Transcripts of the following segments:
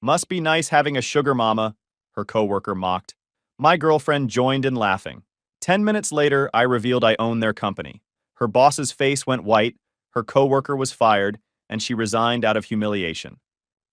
Must be nice having a sugar mama, her coworker mocked. My girlfriend joined in laughing. 10 minutes later, I revealed I owned their company. Her boss's face went white, her coworker was fired, and she resigned out of humiliation.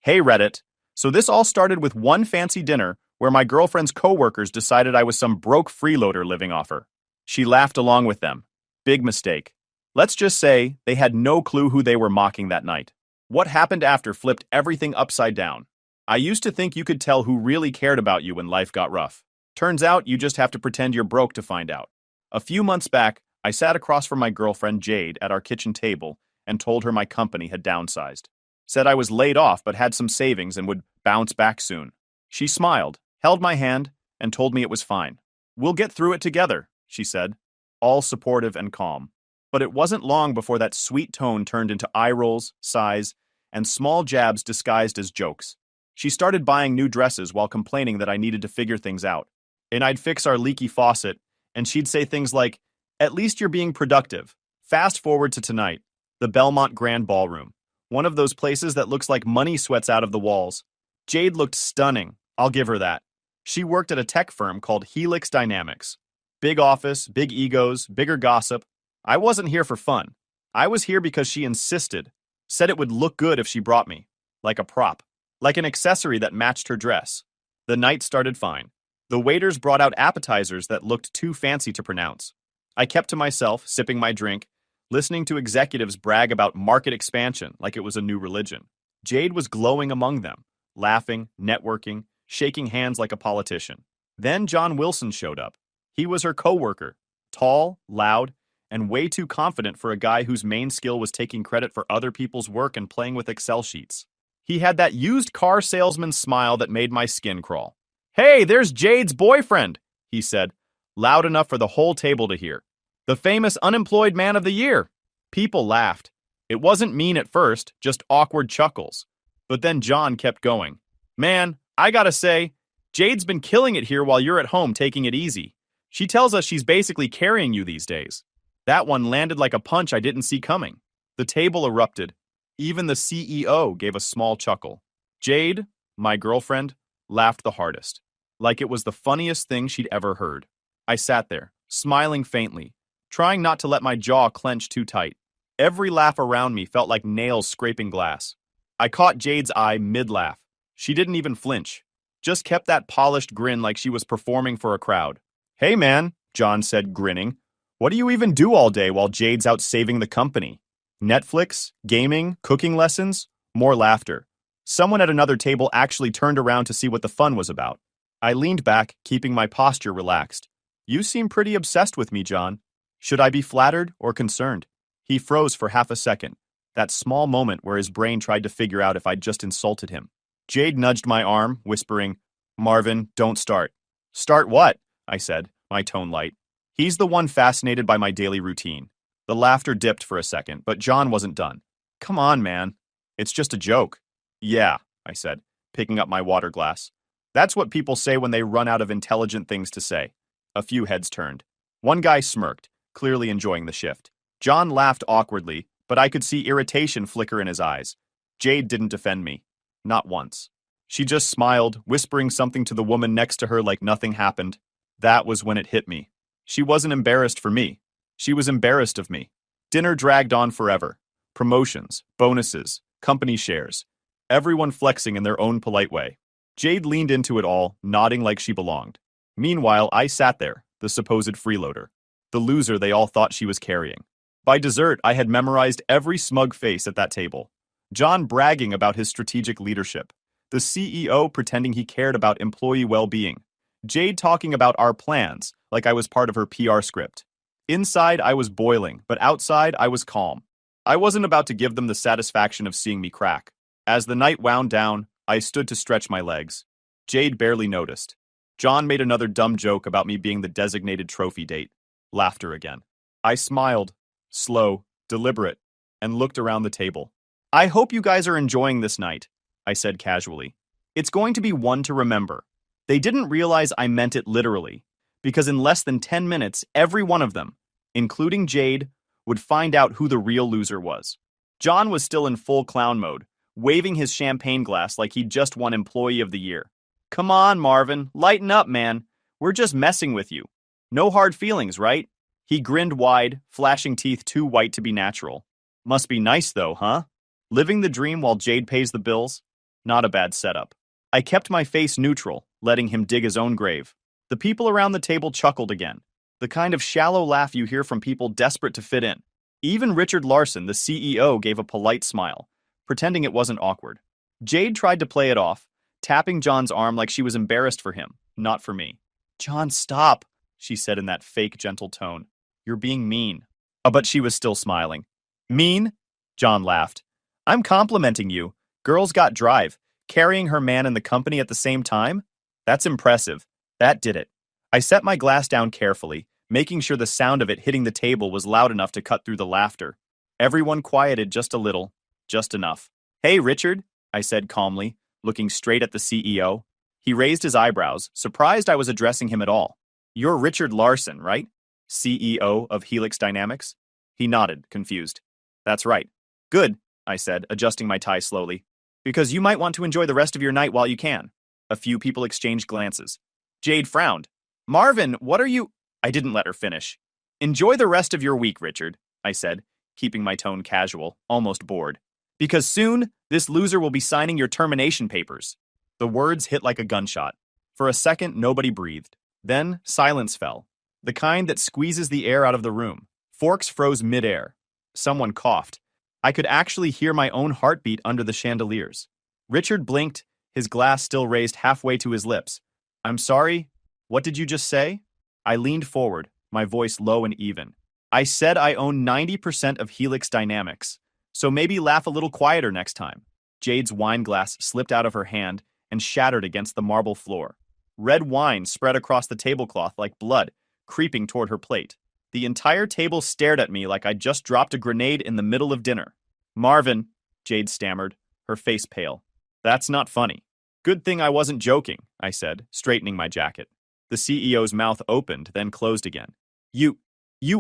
Hey Reddit, so this all started with one fancy dinner where my girlfriend's coworkers decided I was some broke freeloader living off her. She laughed along with them. Big mistake. Let's just say they had no clue who they were mocking that night. What happened after flipped everything upside down. I used to think you could tell who really cared about you when life got rough. Turns out you just have to pretend you're broke to find out. A few months back, I sat across from my girlfriend Jade at our kitchen table and told her my company had downsized. Said I was laid off but had some savings and would bounce back soon. She smiled, held my hand, and told me it was fine. We'll get through it together, she said, all supportive and calm. But it wasn't long before that sweet tone turned into eye rolls, sighs, and small jabs disguised as jokes. She started buying new dresses while complaining that I needed to figure things out. And I'd fix our leaky faucet, and she'd say things like, "At least you're being productive." Fast forward to tonight, the Belmont Grand Ballroom. One of those places that looks like money sweats out of the walls. Jade looked stunning, I'll give her that. She worked at a tech firm called Helix Dynamics. Big office, big egos, bigger gossip. I wasn't here for fun. I was here because she insisted. Said it would look good if she brought me. Like a prop. Like an accessory that matched her dress. The night started fine. The waiters brought out appetizers that looked too fancy to pronounce. I kept to myself, sipping my drink, listening to executives brag about market expansion like it was a new religion. Jade was glowing among them, laughing, networking, shaking hands like a politician. Then John Wilson showed up. He was her coworker, tall, loud, and way too confident for a guy whose main skill was taking credit for other people's work and playing with Excel sheets. He had that used car salesman smile that made my skin crawl. "Hey, there's Jade's boyfriend," he said, loud enough for the whole table to hear. "The famous unemployed man of the year." People laughed. It wasn't mean at first, just awkward chuckles. But then John kept going. "Man, I gotta say, Jade's been killing it here while you're at home taking it easy. She tells us she's basically carrying you these days." That one landed like a punch I didn't see coming. The table erupted. Even the CEO gave a small chuckle. Jade, my girlfriend, laughed the hardest. Like it was the funniest thing she'd ever heard. I sat there, smiling faintly, trying not to let my jaw clench too tight. Every laugh around me felt like nails scraping glass. I caught Jade's eye mid-laugh. She didn't even flinch. Just kept that polished grin like she was performing for a crowd. "Hey man," John said, grinning. "What do you even do all day while Jade's out saving the company? Netflix, gaming, cooking lessons?" More laughter. Someone at another table actually turned around to see what the fun was about. I leaned back, keeping my posture relaxed. "You seem pretty obsessed with me, John. Should I be flattered or concerned?" He froze for half a second, that small moment where his brain tried to figure out if I'd just insulted him. Jade nudged my arm, whispering, "Marvin, don't start." "Start what?" I said, my tone light. He's the one fascinated by my daily routine. The laughter dipped for a second, but John wasn't done. "Come on, man. It's just a joke." "Yeah," I said, picking up my water glass. That's what people say when they run out of intelligent things to say. A few heads turned. One guy smirked, clearly enjoying the shift. John laughed awkwardly, but I could see irritation flicker in his eyes. Jade didn't defend me. Not once. She just smiled, whispering something to the woman next to her like nothing happened. That was when it hit me. She wasn't embarrassed for me. She was embarrassed of me. Dinner dragged on forever. Promotions, bonuses, company shares. Everyone flexing in their own polite way. Jade leaned into it all, nodding like she belonged. Meanwhile, I sat there, the supposed freeloader. The loser they all thought she was carrying. By dessert, I had memorized every smug face at that table. John bragging about his strategic leadership. The CEO pretending he cared about employee well-being. Jade talking about our plans, like I was part of her PR script. Inside, I was boiling, but outside, I was calm. I wasn't about to give them the satisfaction of seeing me crack. As the night wound down, I stood to stretch my legs. Jade barely noticed. John made another dumb joke about me being the designated trophy date. Laughter again. I smiled, slow, deliberate, and looked around the table. "I hope you guys are enjoying this night," I said casually. "It's going to be one to remember." They didn't realize I meant it literally, because in less than 10 minutes, every one of them, including Jade, would find out who the real loser was. John was still in full clown mode, waving his champagne glass like he'd just won Employee of the Year. Come on, Marvin, lighten up, man. We're just messing with you. No hard feelings, right? He grinned wide, flashing teeth too white to be natural. Must be nice though, huh? Living the dream while Jade pays the bills? Not a bad setup. I kept my face neutral, letting him dig his own grave. The people around the table chuckled again. The kind of shallow laugh you hear from people desperate to fit in. Even Richard Larson, the CEO, gave a polite smile, pretending it wasn't awkward. Jade tried to play it off, tapping John's arm like she was embarrassed for him, not for me. John, stop, she said in that fake gentle tone. You're being mean. But she was still smiling. Mean? John laughed. I'm complimenting you. Girl's got drive. Carrying her man in the company at the same time? That's impressive. That did it. I set my glass down carefully, making sure the sound of it hitting the table was loud enough to cut through the laughter. Everyone quieted just a little, just enough. Hey, Richard, I said calmly, looking straight at the CEO. He raised his eyebrows, surprised I was addressing him at all. You're Richard Larson, right? CEO of Helix Dynamics? He nodded, confused. That's right. Good, I said, adjusting my tie slowly. Because you might want to enjoy the rest of your night while you can. A few people exchanged glances. Jade frowned. Marvin, what are you... I didn't let her finish. Enjoy the rest of your week, Richard, I said, keeping my tone casual, almost bored. Because soon, this loser will be signing your termination papers. The words hit like a gunshot. For a second, nobody breathed. Then, silence fell. The kind that squeezes the air out of the room. Forks froze midair. Someone coughed. I could actually hear my own heartbeat under the chandeliers. Richard blinked, his glass still raised halfway to his lips. I'm sorry? What did you just say? I leaned forward, my voice low and even. I said I own 90% of Helix Dynamics, so maybe laugh a little quieter next time. Jade's wine glass slipped out of her hand and shattered against the marble floor. Red wine spread across the tablecloth like blood, creeping toward her plate. The entire table stared at me like I'd just dropped a grenade in the middle of dinner. Marvin, Jade stammered, her face pale. That's not funny. Good thing I wasn't joking, I said, straightening my jacket. The CEO's mouth opened, then closed again. You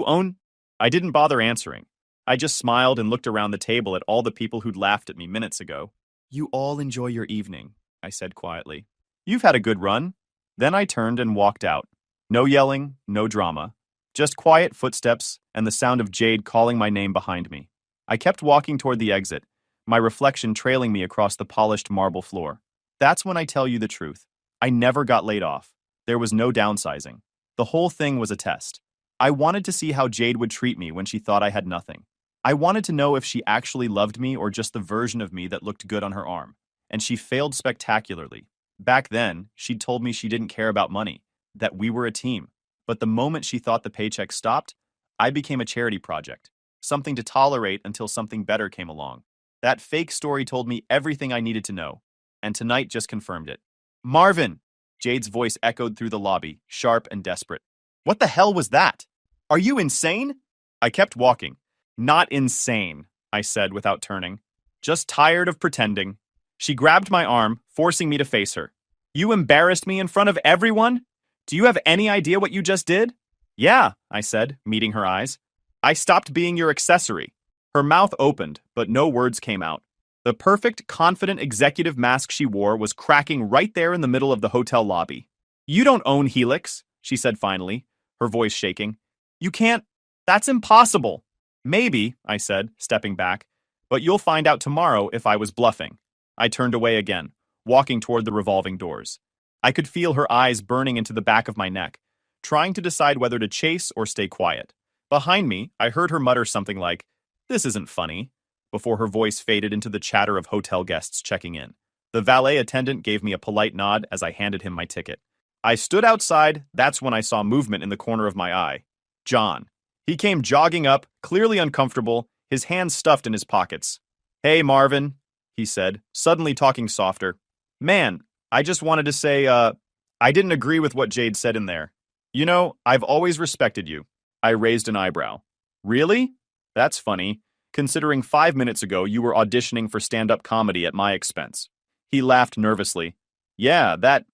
own... I didn't bother answering. I just smiled and looked around the table at all the people who'd laughed at me minutes ago. You all enjoy your evening, I said quietly. You've had a good run. Then I turned and walked out. No yelling, no drama. Just quiet footsteps and the sound of Jade calling my name behind me. I kept walking toward the exit, my reflection trailing me across the polished marble floor. That's when I tell you the truth. I never got laid off. There was no downsizing. The whole thing was a test. I wanted to see how Jade would treat me when she thought I had nothing. I wanted to know if she actually loved me or just the version of me that looked good on her arm. And she failed spectacularly. Back then, she'd told me she didn't care about money, that we were a team. But the moment she thought the paycheck stopped, I became a charity project. Something to tolerate until something better came along. That fake story told me everything I needed to know. And tonight just confirmed it. Marvin! Jade's voice echoed through the lobby, sharp and desperate. What the hell was that? Are you insane? I kept walking. Not insane, I said without turning. Just tired of pretending. She grabbed my arm, forcing me to face her. You embarrassed me in front of everyone? Do you have any idea what you just did? Yeah, I said, meeting her eyes. I stopped being your accessory. Her mouth opened, but no words came out. The perfect, confident executive mask she wore was cracking right there in the middle of the hotel lobby. You don't own Helix, she said finally, her voice shaking. You can't. That's impossible. Maybe, I said, stepping back, but you'll find out tomorrow if I was bluffing. I turned away again, walking toward the revolving doors. I could feel her eyes burning into the back of my neck, trying to decide whether to chase or stay quiet. Behind me, I heard her mutter something like, "This isn't funny," before her voice faded into the chatter of hotel guests checking in. The valet attendant gave me a polite nod as I handed him my ticket. I stood outside. That's when I saw movement in the corner of my eye. John. He came jogging up, clearly uncomfortable, his hands stuffed in his pockets. Hey, Marvin, he said, suddenly talking softer. Man, I just wanted to say, I didn't agree with what Jade said in there. You know, I've always respected you. I raised an eyebrow. Really? That's funny, considering 5 minutes ago you were auditioning for stand-up comedy at my expense. He laughed nervously. Yeah, that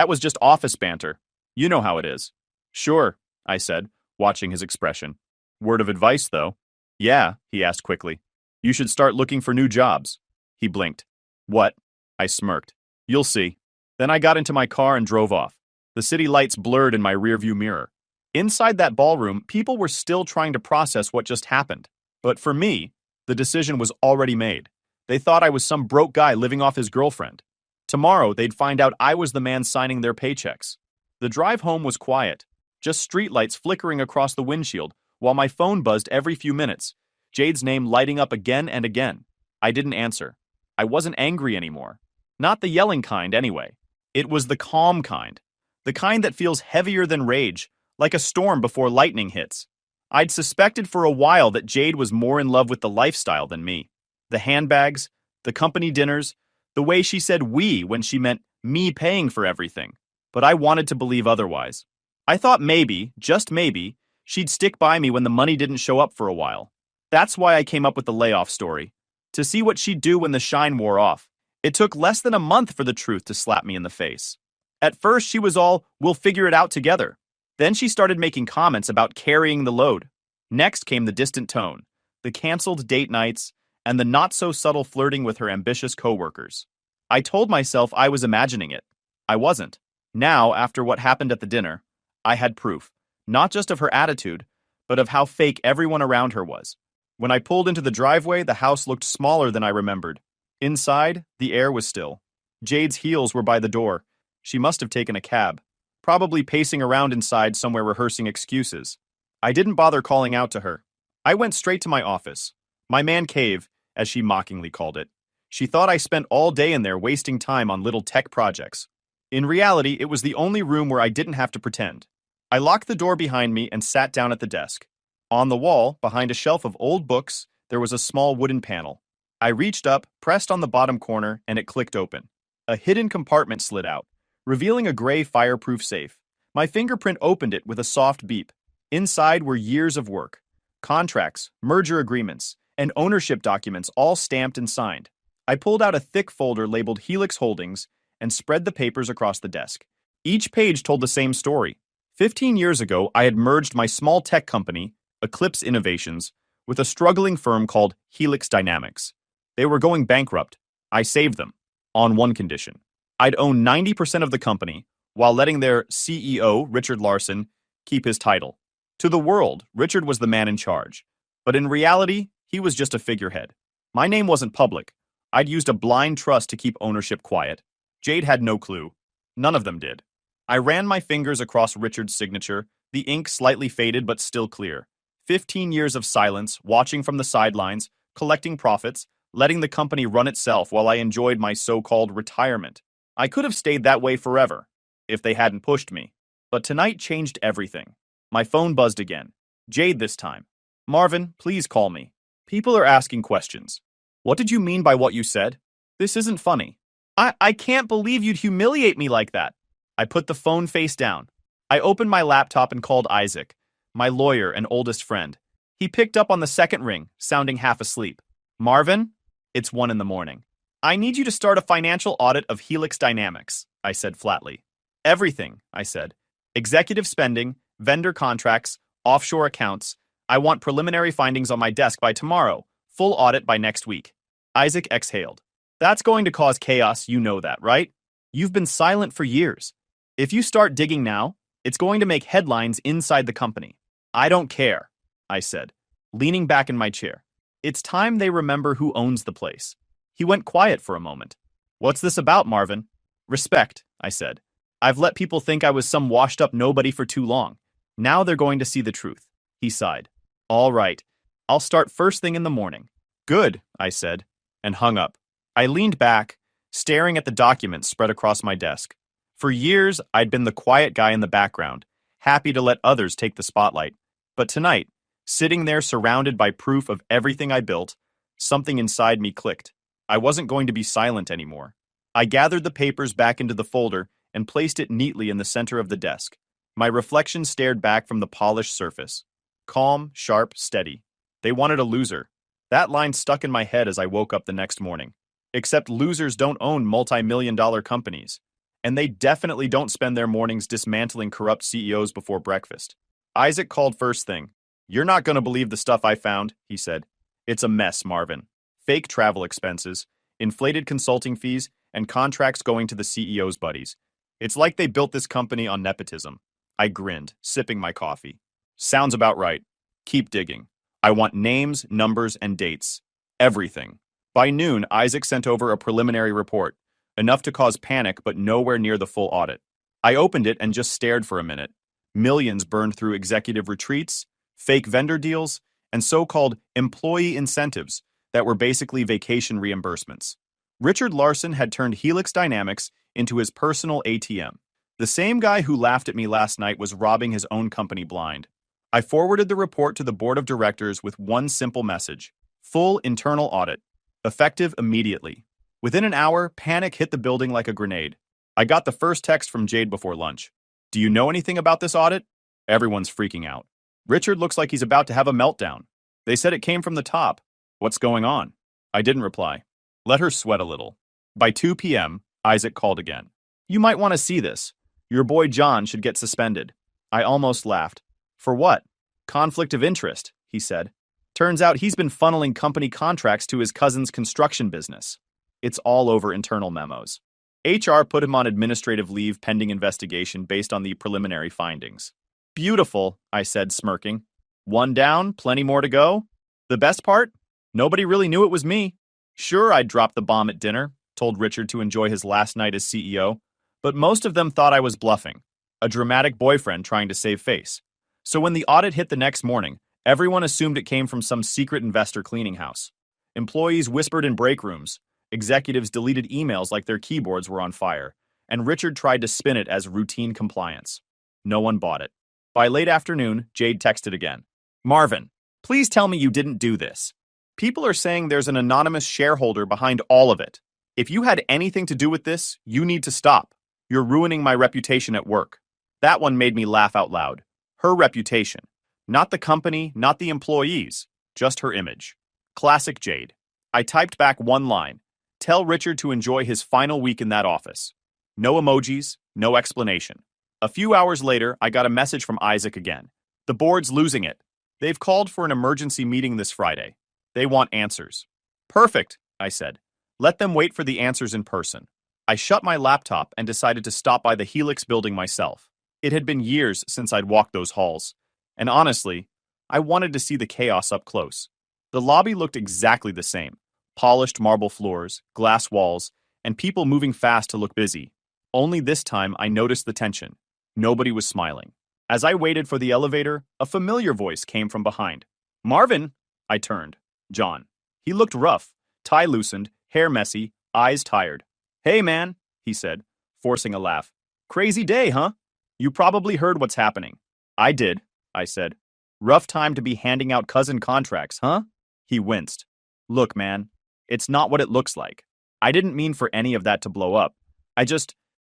was just office banter. You know how it is. Sure, I said, watching his expression. Word of advice, though. Yeah, he asked quickly. You should start looking for new jobs. He blinked. What? I smirked. You'll see. Then I got into my car and drove off. The city lights blurred in my rearview mirror. Inside that ballroom, people were still trying to process what just happened. But for me, the decision was already made. They thought I was some broke guy living off his girlfriend. Tomorrow, they'd find out I was the man signing their paychecks. The drive home was quiet, just streetlights flickering across the windshield, while my phone buzzed every few minutes, Jade's name lighting up again and again. I didn't answer. I wasn't angry anymore. Not the yelling kind, anyway. It was the calm kind. The kind that feels heavier than rage, like a storm before lightning hits. I'd suspected for a while that Jade was more in love with the lifestyle than me. The handbags, the company dinners, the way she said we when she meant me paying for everything. But I wanted to believe otherwise. I thought maybe, just maybe, she'd stick by me when the money didn't show up for a while. That's why I came up with the layoff story. To see what she'd do when the shine wore off. It took less than a month for the truth to slap me in the face. At first, she was all, "We'll figure it out together." Then she started making comments about carrying the load. Next came the distant tone, the canceled date nights, and the not-so-subtle flirting with her ambitious coworkers. I told myself I was imagining it. I wasn't. Now, after what happened at the dinner, I had proof, not just of her attitude, but of how fake everyone around her was. When I pulled into the driveway, the house looked smaller than I remembered. Inside, the air was still. Jade's heels were by the door. She must have taken a cab, probably pacing around inside somewhere rehearsing excuses. I didn't bother calling out to her. I went straight to my office. My man cave, as she mockingly called it. She thought I spent all day in there wasting time on little tech projects. In reality, it was the only room where I didn't have to pretend. I locked the door behind me and sat down at the desk. On the wall, behind a shelf of old books, there was a small wooden panel. I reached up, pressed on the bottom corner, and it clicked open. A hidden compartment slid out, revealing a gray fireproof safe. My fingerprint opened it with a soft beep. Inside were years of work. Contracts, merger agreements, and ownership documents all stamped and signed. I pulled out a thick folder labeled Helix Holdings and spread the papers across the desk. Each page told the same story. 15 years ago, I had merged my small tech company, Eclipse Innovations, with a struggling firm called Helix Dynamics. They were going bankrupt. I saved them, on one condition. I'd own 90% of the company, while letting their CEO, Richard Larson, keep his title. To the world, Richard was the man in charge. But in reality, he was just a figurehead. My name wasn't public. I'd used a blind trust to keep ownership quiet. Jade had no clue. None of them did. I ran my fingers across Richard's signature, the ink slightly faded but still clear. 15 years of silence, watching from the sidelines, collecting profits, letting the company run itself while I enjoyed my so-called retirement. I could have stayed that way forever, if they hadn't pushed me. But tonight changed everything. My phone buzzed again. Jade this time. "Marvin, please call me. People are asking questions." "What did you mean by what you said?" "This isn't funny." I can't believe you'd humiliate me like that." I put the phone face down. I opened my laptop and called Isaac, my lawyer and oldest friend. He picked up on the second ring, sounding half asleep. "Marvin?" "It's 1 a.m. "I need you to start a financial audit of Helix Dynamics," I said flatly. "Everything," I said. "Executive spending, vendor contracts, offshore accounts. I want preliminary findings on my desk by tomorrow, full audit by next week." Isaac exhaled. "That's going to cause chaos, you know that, right? You've been silent for years. If you start digging now, it's going to make headlines inside the company." "I don't care," I said, leaning back in my chair. "It's time they remember who owns the place." He went quiet for a moment. "What's this about, Marvin?" "Respect," I said. "I've let people think I was some washed-up nobody for too long. Now they're going to see the truth." He sighed. "All right. I'll start first thing in the morning." "Good," I said, and hung up. I leaned back, staring at the documents spread across my desk. For years, I'd been the quiet guy in the background, happy to let others take the spotlight. But tonight, sitting there surrounded by proof of everything I built, something inside me clicked. I wasn't going to be silent anymore. I gathered the papers back into the folder and placed it neatly in the center of the desk. My reflection stared back from the polished surface. Calm, sharp, steady. They wanted a loser. That line stuck in my head as I woke up the next morning. Except losers don't own multi-million-dollar companies. And they definitely don't spend their mornings dismantling corrupt CEOs before breakfast. Isaac called first thing. "You're not going to believe the stuff I found," he said. "It's a mess, Marvin. Fake travel expenses, inflated consulting fees, and contracts going to the CEO's buddies. It's like they built this company on nepotism. I grinned, sipping my coffee. Sounds about right. Keep digging. I want names, numbers, and dates. Everything. By noon, Isaac sent over a preliminary report, enough to cause panic but nowhere near the full audit. I opened it and just stared for a minute. Millions burned through executive retreats, fake vendor deals, and so-called employee incentives that were basically vacation reimbursements. Richard Larson had turned Helix Dynamics into his personal ATM. The same guy who laughed at me last night was robbing his own company blind. I forwarded the report to the board of directors with one simple message: full internal audit, effective immediately. Within an hour, panic hit the building like a grenade. I got the first text from Jade before lunch. Do you know anything about this audit? Everyone's freaking out. Richard looks like he's about to have a meltdown. They said it came from the top. What's going on? I didn't reply. Let her sweat a little. By 2 p.m., Isaac called again. You might want to see this. Your boy John should get suspended. I almost laughed. For what? Conflict of interest, he said. Turns out he's been funneling company contracts to his cousin's construction business. It's all over internal memos. HR put him on administrative leave pending investigation based on the preliminary findings. Beautiful, I said, smirking. One down, plenty more to go. The best part? Nobody really knew it was me. Sure, I dropped the bomb at dinner, told Richard to enjoy his last night as CEO, but most of them thought I was bluffing, a dramatic boyfriend trying to save face. So when the audit hit the next morning, everyone assumed it came from some secret investor cleaning house. Employees whispered in break rooms, executives deleted emails like their keyboards were on fire, and Richard tried to spin it as routine compliance. No one bought it. By late afternoon, Jade texted again. Marvin, please tell me you didn't do this. People are saying there's an anonymous shareholder behind all of it. If you had anything to do with this, you need to stop. You're ruining my reputation at work. That one made me laugh out loud. Her reputation. Not the company, not the employees. Just her image. Classic Jade. I typed back one line. Tell Richard to enjoy his final week in that office. No emojis, no explanation. A few hours later, I got a message from Isaac again. The board's losing it. They've called for an emergency meeting this Friday. They want answers. Perfect, I said. Let them wait for the answers in person. I shut my laptop and decided to stop by the Helix building myself. It had been years since I'd walked those halls. And honestly, I wanted to see the chaos up close. The lobby looked exactly the same. Polished marble floors, glass walls, and people moving fast to look busy. Only this time I noticed the tension. Nobody was smiling. As I waited for the elevator, a familiar voice came from behind. Marvin! I turned. John. He looked rough, tie loosened, hair messy, eyes tired. Hey man, he said, forcing a laugh. Crazy day, huh? You probably heard what's happening. I did, I said. Rough time to be handing out cousin contracts, huh? He winced. Look, man, it's not what it looks like. I didn't mean for any of that to blow up.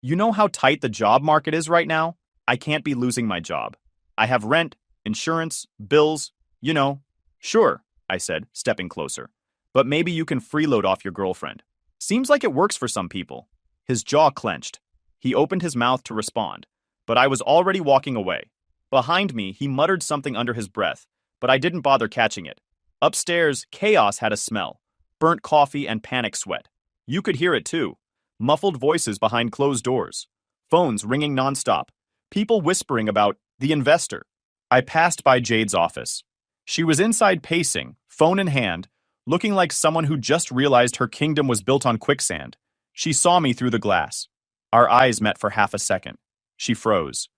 You know how tight the job market is right now? I can't be losing my job. I have rent, insurance, bills, you know. Sure, I said, stepping closer. But maybe you can freeload off your girlfriend. Seems like it works for some people. His jaw clenched. He opened his mouth to respond, but I was already walking away. Behind me, he muttered something under his breath, but I didn't bother catching it. Upstairs, chaos had a smell. Burnt coffee and panic sweat. You could hear it too. Muffled voices behind closed doors. Phones ringing nonstop. People whispering about the investor. I passed by Jade's office. She was inside pacing, phone in hand, looking like someone who just realized her kingdom was built on quicksand. She saw me through the glass. Our eyes met for half a second. She froze.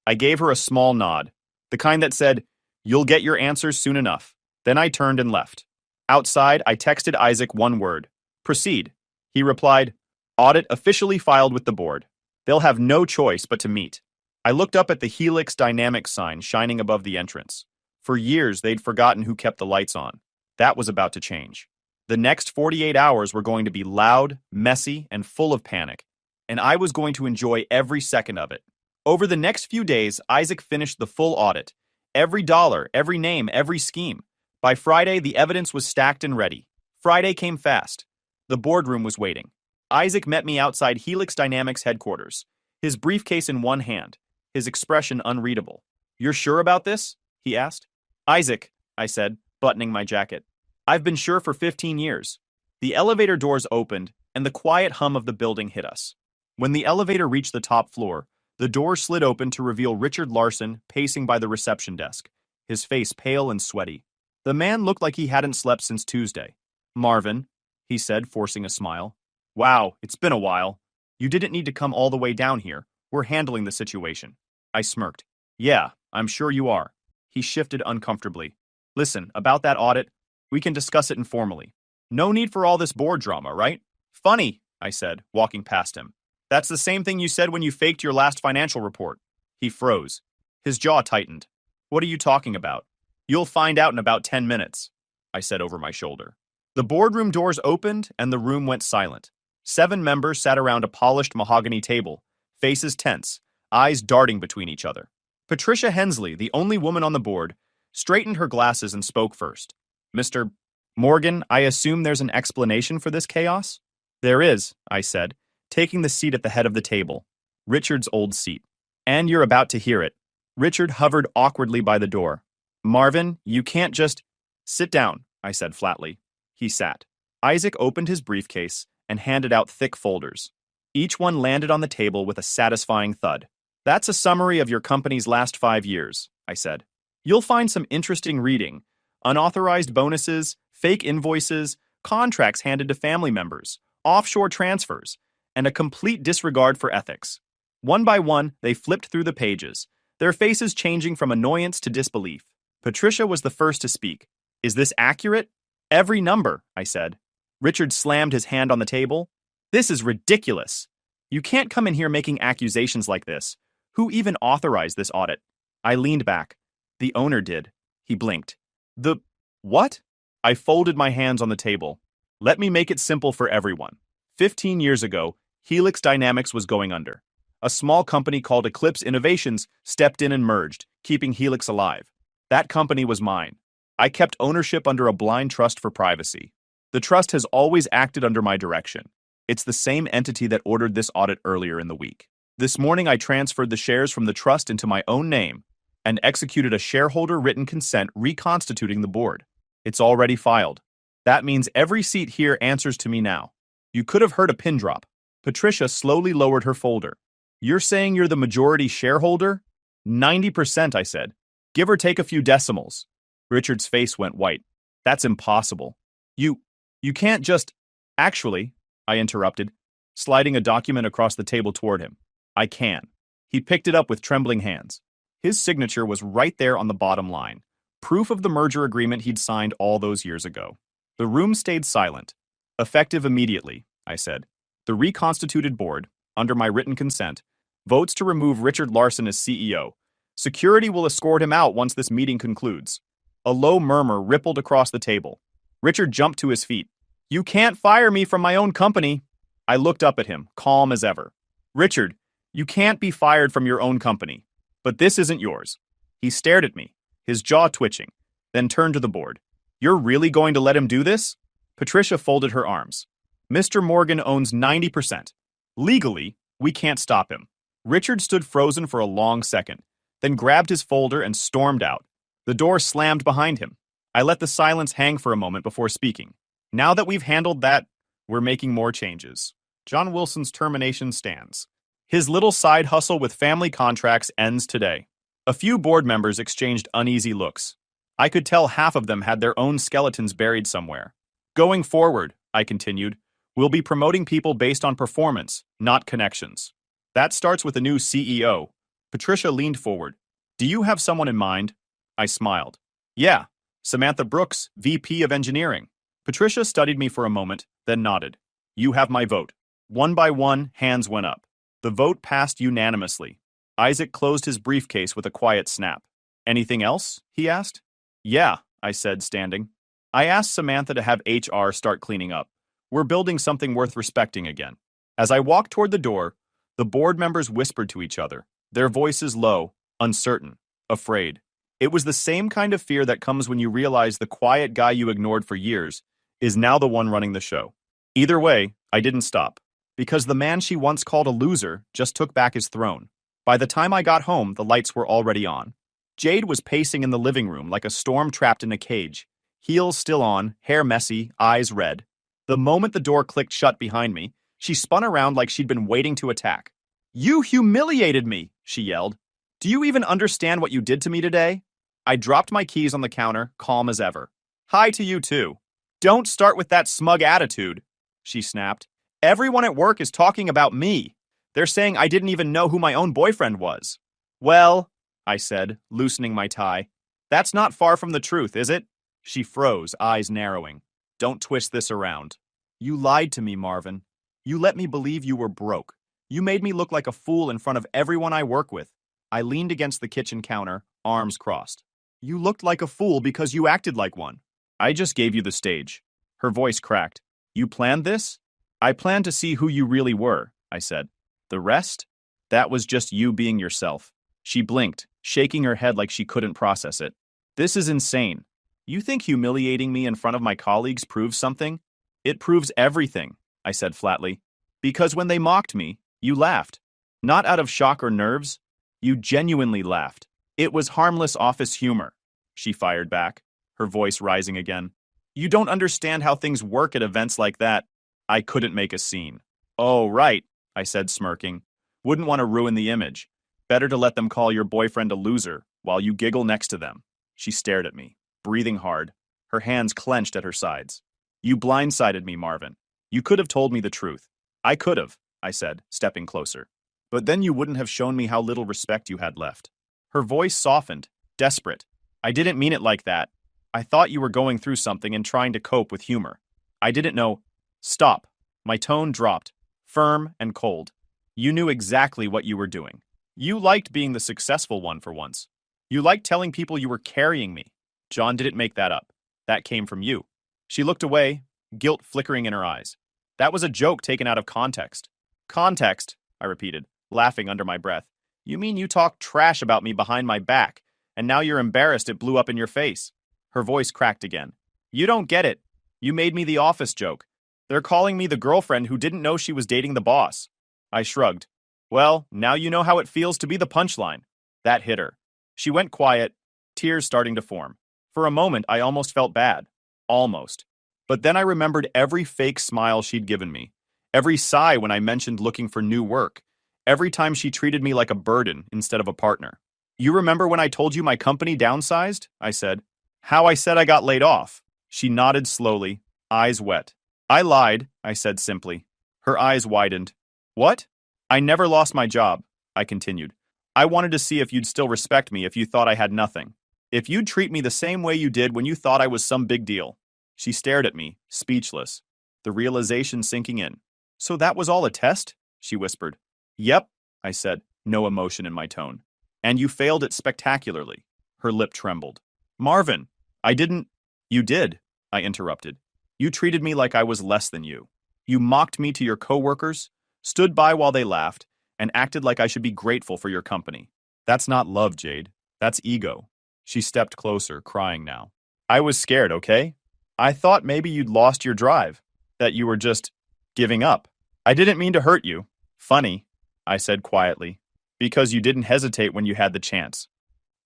I gave her a small nod, the kind that said, "You'll get your answers soon enough." Then I turned and left. Outside, I texted Isaac one word. Proceed. He replied, Audit officially filed with the board. They'll have no choice but to meet. I looked up at the Helix Dynamics sign shining above the entrance. For years, they'd forgotten who kept the lights on. That was about to change. The next 48 hours were going to be loud, messy, and full of panic. And I was going to enjoy every second of it. Over the next few days, Isaac finished the full audit. Every dollar, every name, every scheme. By Friday, the evidence was stacked and ready. Friday came fast. The boardroom was waiting. Isaac met me outside Helix Dynamics headquarters, his briefcase in one hand, his expression unreadable. You're sure about this? He asked. Isaac, I said, buttoning my jacket. I've been sure for 15 years. The elevator doors opened, and the quiet hum of the building hit us. When the elevator reached the top floor, the door slid open to reveal Richard Larson pacing by the reception desk, his face pale and sweaty. The man looked like he hadn't slept since Tuesday. "Marvin," he said, forcing a smile. "Wow, it's been a while. You didn't need to come all the way down here. We're handling the situation." I smirked. "Yeah, I'm sure you are." He shifted uncomfortably. "Listen, about that audit, we can discuss it informally. No need for all this board drama, right?" "Funny," I said, walking past him. "That's the same thing you said when you faked your last financial report." He froze. His jaw tightened. "What are you talking about?" "You'll find out in about 10 minutes," I said over my shoulder. The boardroom doors opened and the room went silent. 7 members sat around a polished mahogany table, faces tense, eyes darting between each other. Patricia Hensley, the only woman on the board, straightened her glasses and spoke first. "Mr. Morgan, I assume there's an explanation for this chaos?" "There is," I said, taking the seat at the head of the table, Richard's old seat. "And you're about to hear it." Richard hovered awkwardly by the door. "Marvin, you can't just—" "Sit down," I said flatly. He sat. Isaac opened his briefcase and handed out thick folders. Each one landed on the table with a satisfying thud. "That's a summary of your company's last 5 years," I said. "You'll find some interesting reading. Unauthorized bonuses, fake invoices, contracts handed to family members, offshore transfers, and a complete disregard for ethics." One by one, they flipped through the pages, their faces changing from annoyance to disbelief. Patricia was the first to speak. "Is this accurate?" "Every number," I said. Richard slammed his hand on the table. "This is ridiculous. You can't come in here making accusations like this. Who even authorized this audit?" I leaned back. "The owner did." He blinked. "The what?" I folded my hands on the table. "Let me make it simple for everyone. 15 years ago, Helix Dynamics was going under. A small company called Eclipse Innovations stepped in and merged, keeping Helix alive. That company was mine. I kept ownership under a blind trust for privacy. The trust has always acted under my direction. It's the same entity that ordered this audit earlier in the week. This morning I transferred the shares from the trust into my own name and executed a shareholder written consent reconstituting the board. It's already filed. That means every seat here answers to me now. You could have heard a pin drop." Patricia slowly lowered her folder. "You're saying you're the majority shareholder?" 90%, I said. "Give or take a few decimals." Richard's face went white. "That's impossible. You can't just—" "Actually," I interrupted, sliding a document across the table toward him. "I can." He picked it up with trembling hands. His signature was right there on the bottom line, proof of the merger agreement he'd signed all those years ago. The room stayed silent. "Effective immediately," I said. "The reconstituted board, under my written consent, votes to remove Richard Larson as CEO. Security will escort him out once this meeting concludes." A low murmur rippled across the table. Richard jumped to his feet. "You can't fire me from my own company." I looked up at him, calm as ever. "Richard, you can't be fired from your own company. But this isn't yours." He stared at me, his jaw twitching, then turned to the board. "You're really going to let him do this?" Patricia folded her arms. "Mr. Morgan owns 90%. Legally, we can't stop him." Richard stood frozen for a long second, then grabbed his folder and stormed out. The door slammed behind him. I let the silence hang for a moment before speaking. "Now that we've handled that, we're making more changes. John Wilson's termination stands. His little side hustle with family contracts ends today." A few board members exchanged uneasy looks. I could tell half of them had their own skeletons buried somewhere. "Going forward," I continued, "we'll be promoting people based on performance, not connections. That starts with a new CEO." Patricia leaned forward. "Do you have someone in mind?" I smiled. "Yeah, Samantha Brooks, VP of Engineering." Patricia studied me for a moment, then nodded. "You have my vote." One by one, hands went up. The vote passed unanimously. Isaac closed his briefcase with a quiet snap. "Anything else?" he asked. "Yeah," I said, standing. "I asked Samantha to have HR start cleaning up. We're building something worth respecting again." As I walked toward the door, the board members whispered to each other, their voices low, uncertain, afraid. It was the same kind of fear that comes when you realize the quiet guy you ignored for years is now the one running the show. Either way, I didn't stop, because the man she once called a loser just took back his throne. By the time I got home, the lights were already on. Jade was pacing in the living room like a storm trapped in a cage, heels still on, hair messy, eyes red. The moment the door clicked shut behind me, she spun around like she'd been waiting to attack. "You humiliated me," she yelled. "Do you even understand what you did to me today?" I dropped my keys on the counter, calm as ever. "Hi to you too. Don't start with that smug attitude," she snapped. "Everyone at work is talking about me. They're saying I didn't even know who my own boyfriend was." "Well," I said, loosening my tie, "that's not far from the truth, is it?" She froze, eyes narrowing. "Don't twist this around. You lied to me, Marvin. You let me believe you were broke. You made me look like a fool in front of everyone I work with." I leaned against the kitchen counter, arms crossed. "You looked like a fool because you acted like one. I just gave you the stage." Her voice cracked. "You planned this?" "I planned to see who you really were," I said. "The rest? That was just you being yourself." She blinked, shaking her head like she couldn't process it. "This is insane. You think humiliating me in front of my colleagues proves something?" "It proves everything," I said flatly. "Because when they mocked me, you laughed. Not out of shock or nerves. You genuinely laughed. It was harmless office humor," she fired back, her voice rising again. "You don't understand how things work at events like that." I couldn't make a scene. "Oh, right," I said, smirking. "Wouldn't want to ruin the image. Better to let them call your boyfriend a loser while you giggle next to them." She stared at me, breathing hard, her hands clenched at her sides. "You blindsided me, Marvin. You could have told me the truth." "I could have," I said, stepping closer. "But then you wouldn't have shown me how little respect you had left." Her voice softened, desperate. "I didn't mean it like that. I thought you were going through something and trying to cope with humor. I didn't know—" "Stop." My tone dropped, firm and cold. "You knew exactly what you were doing. You liked being the successful one for once. You liked telling people you were carrying me. John didn't make that up. That came from you." She looked away, guilt flickering in her eyes. "That was a joke taken out of context." "Context," I repeated, laughing under my breath. "You mean you talked trash about me behind my back, and now you're embarrassed it blew up in your face?" Her voice cracked again. "You don't get it. You made me the office joke. They're calling me the girlfriend who didn't know she was dating the boss." I shrugged. "Well, now you know how it feels to be the punchline." That hit her. She went quiet, tears starting to form. For a moment, I almost felt bad. Almost. But then I remembered every fake smile she'd given me, every sigh when I mentioned looking for new work, every time she treated me like a burden instead of a partner. "You remember when I told you my company downsized?" I said. "How I said I got laid off?" She nodded slowly, eyes wet. "I lied," I said simply. Her eyes widened. "What?" "I never lost my job," I continued. "I wanted to see if you'd still respect me if you thought I had nothing. If you'd treat me the same way you did when you thought I was some big deal." She stared at me, speechless, the realization sinking in. "So that was all a test?" she whispered. "Yep," I said, no emotion in my tone. "And you failed it spectacularly." Her lip trembled. "Marvin, I didn't—" "You did," I interrupted. "You treated me like I was less than you. You mocked me to your coworkers, stood by while they laughed, and acted like I should be grateful for your company. That's not love, Jade. That's ego." She stepped closer, crying now. "I was scared, okay? I thought maybe you'd lost your drive, that you were just giving up. I didn't mean to hurt you." "Funny," I said quietly, "because you didn't hesitate when you had the chance."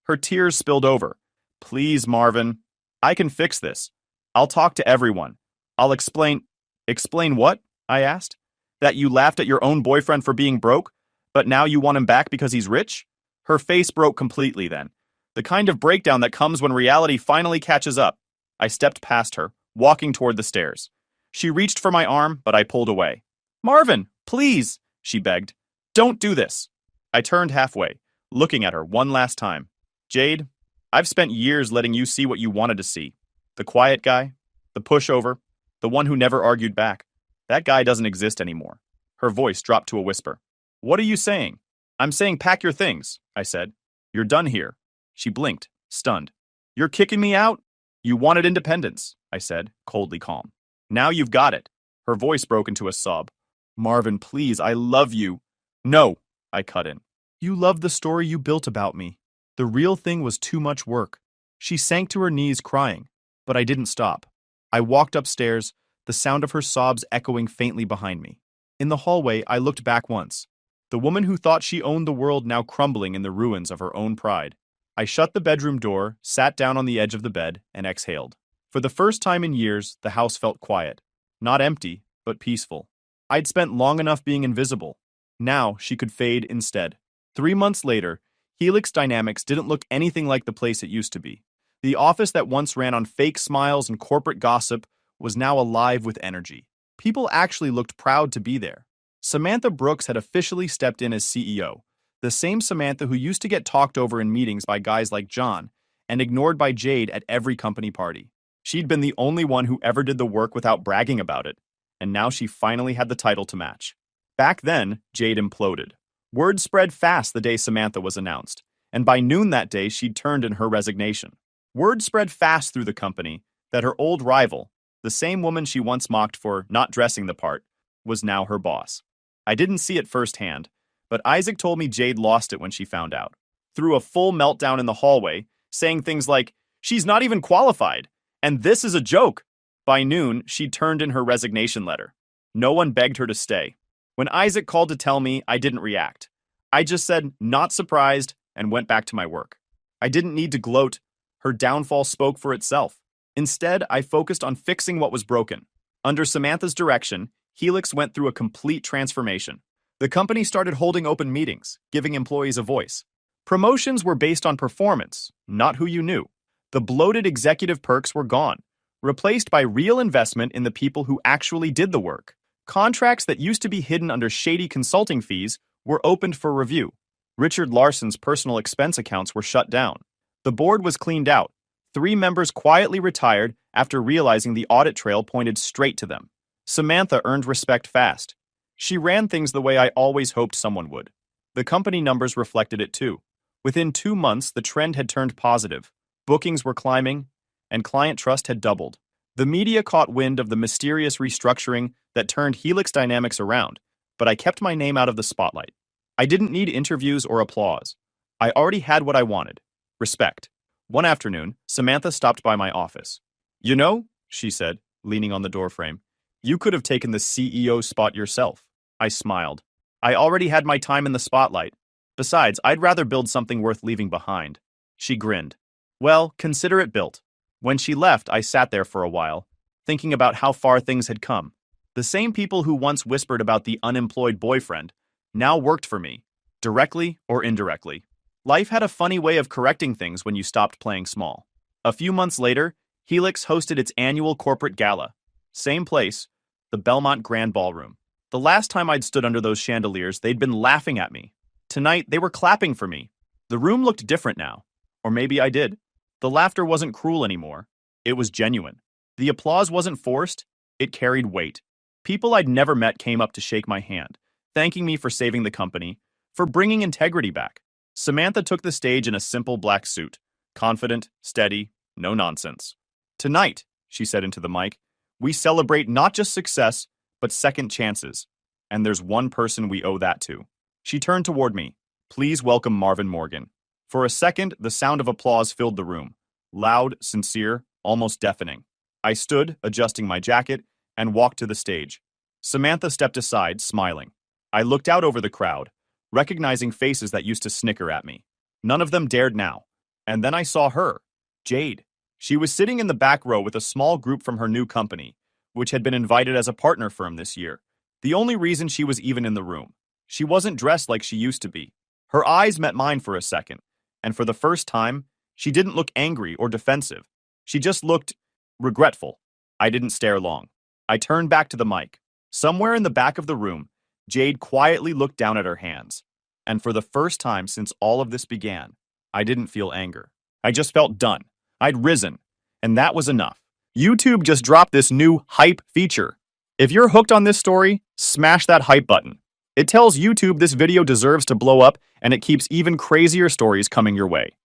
Her tears spilled over. "Please, Marvin. I can fix this. I'll talk to everyone. I'll explain—" "Explain what?" I asked. "That you laughed at your own boyfriend for being broke, but now you want him back because he's rich?" Her face broke completely then. The kind of breakdown that comes when reality finally catches up. I stepped past her, walking toward the stairs. She reached for my arm, but I pulled away. "Marvin, please," she begged. "Don't do this." I turned halfway, looking at her one last time. "Jade, I've spent years letting you see what you wanted to see. The quiet guy, the pushover, the one who never argued back. That guy doesn't exist anymore." Her voice dropped to a whisper. "What are you saying?" "I'm saying pack your things," I said. "You're done here." She blinked, stunned. "You're kicking me out?" "You wanted independence," I said, coldly calm. "Now you've got it." Her voice broke into a sob. "Marvin, please, I love you." "No," I cut in. "You loved the story you built about me. The real thing was too much work." She sank to her knees crying, but I didn't stop. I walked upstairs, the sound of her sobs echoing faintly behind me. In the hallway, I looked back once. The woman who thought she owned the world now crumbling in the ruins of her own pride. I shut the bedroom door, sat down on the edge of the bed, and exhaled. For the first time in years, the house felt quiet. Not empty, but peaceful. I'd spent long enough being invisible. Now she could fade instead. 3 months later, Helix Dynamics didn't look anything like the place it used to be. The office that once ran on fake smiles and corporate gossip was now alive with energy. People actually looked proud to be there. Samantha Brooks had officially stepped in as CEO, the same Samantha who used to get talked over in meetings by guys like John and ignored by Jade at every company party. She'd been the only one who ever did the work without bragging about it, and now she finally had the title to match. Back then, Jade imploded. Word spread fast the day Samantha was announced, and by noon that day she'd turned in her resignation. Word spread fast through the company that her old rival, the same woman she once mocked for not dressing the part, was now her boss. I didn't see it firsthand, but Isaac told me Jade lost it when she found out. Threw a full meltdown in the hallway, saying things like, "She's not even qualified, and this is a joke." By noon, she'd turned in her resignation letter. No one begged her to stay. When Isaac called to tell me, I didn't react. I just said, "Not surprised," and went back to my work. I didn't need to gloat. Her downfall spoke for itself. Instead, I focused on fixing what was broken. Under Samantha's direction, Helix went through a complete transformation. The company started holding open meetings, giving employees a voice. Promotions were based on performance, not who you knew. The bloated executive perks were gone, replaced by real investment in the people who actually did the work. Contracts that used to be hidden under shady consulting fees were opened for review. Richard Larson's personal expense accounts were shut down. The board was cleaned out. 3 members quietly retired after realizing the audit trail pointed straight to them. Samantha earned respect fast. She ran things the way I always hoped someone would. The company numbers reflected it too. Within 2 months, the trend had turned positive. Bookings were climbing, and client trust had doubled. The media caught wind of the mysterious restructuring that turned Helix Dynamics around, but I kept my name out of the spotlight. I didn't need interviews or applause. I already had what I wanted: respect. One afternoon, Samantha stopped by my office. "You know," she said, leaning on the doorframe, "you could have taken the CEO spot yourself." I smiled. I already had my time in the spotlight. Besides, I'd rather build something worth leaving behind. She grinned. "Well, consider it built." When she left, I sat there for a while, thinking about how far things had come. The same people who once whispered about the unemployed boyfriend now worked for me, directly or indirectly. Life had a funny way of correcting things when you stopped playing small. A few months later, Helix hosted its annual corporate gala. Same place, the Belmont Grand Ballroom. The last time I'd stood under those chandeliers, they'd been laughing at me. Tonight, they were clapping for me. The room looked different now. Or maybe I did. The laughter wasn't cruel anymore. It was genuine. The applause wasn't forced. It carried weight. People I'd never met came up to shake my hand, thanking me for saving the company, for bringing integrity back. Samantha took the stage in a simple black suit, confident, steady, no nonsense. "Tonight," she said into the mic, "we celebrate not just success, but second chances. And there's one person we owe that to." She turned toward me. "Please welcome Marvin Morgan." For a second, the sound of applause filled the room. Loud, sincere, almost deafening. I stood, adjusting my jacket, and walked to the stage. Samantha stepped aside, smiling. I looked out over the crowd, recognizing faces that used to snicker at me. None of them dared now. And then I saw her, Jade. She was sitting in the back row with a small group from her new company, which had been invited as a partner firm this year. The only reason she was even in the room. She wasn't dressed like she used to be. Her eyes met mine for a second, and for the first time, she didn't look angry or defensive. She just looked regretful. I didn't stare long. I turned back to the mic. Somewhere in the back of the room, Jade quietly looked down at her hands. And for the first time since all of this began, I didn't feel anger. I just felt done. I'd risen. And that was enough. YouTube just dropped this new hype feature. If you're hooked on this story, smash that hype button. It tells YouTube this video deserves to blow up, and it keeps even crazier stories coming your way.